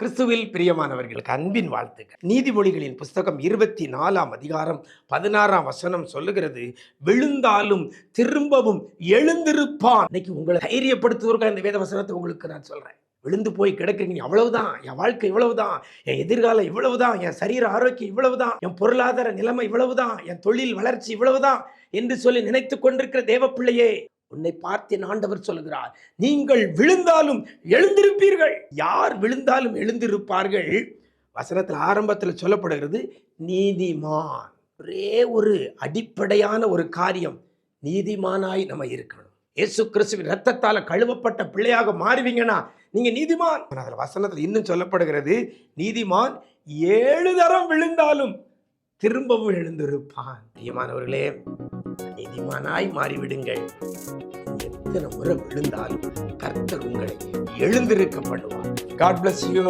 கிறிஸ்துவில் பிரியமானவர்களுக்கு அன்பின் வாழ்த்துக்கள். நீதிமொழிகளின் புஸ்தகம் 24ஆம் அதிகாரம் 16ஆம் வசனம் சொல்லுகிறது, விழுந்தாலும் திரும்பவும் எழுந்திருப்பான். இன்னைக்கு உங்களை தைரியப்படுத்துவதற்காக இந்த வேத வசனத்தை உங்களுக்கு நான் சொல்றேன். விழுந்து போய் கிடக்குறீங்க, அவ்வளவுதான், என் வாழ்க்கை இவ்வளவுதான், என் எதிர்காலம் இவ்வளவுதான், என் சரீர ஆரோக்கியம் இவ்வளவுதான், என் பொருளாதார நிலைமை இவ்வளவுதான், என் தொழில் வளர்ச்சி இவ்வளவுதான் என்று சொல்லி நினைத்துக் கொண்டிருக்கிற தேவ பிள்ளையே, உன்னை பார்த்து என் ஆண்டவர் சொல்கிறார், நீங்கள் விழுந்தாலும் எழுந்திருப்பீர்கள். யார் விழுந்தாலும் எழுந்திருப்பார்கள்? வசனத்தில் ஆரம்பத்தில் சொல்லப்படுகிறது நீதிமான். ஒரே ஒரு அடிப்படையான ஒரு காரியம், நீதிமானாய் நம்ம இருக்கணும். இயேசு கிறிஸ்துவின் இரத்தத்தால் கழுவப்பட்ட பிள்ளையாக மாறுவீங்கன்னா நீங்க நீதிமான். அதில் வசனத்தில் இன்னும் சொல்லப்படுகிறது, நீதிமான் 7 தரம் விழுந்தாலும் திரும்பவும் எழுந்திருப்பான். பிரியமானவர்களே, நீதிமானாய் மாறிவிடுங்கள். எத்தனை முறை விழுந்தாலும் கர்த்தர் உங்களை எழுந்திருக்க பண்ணுவார். God bless you.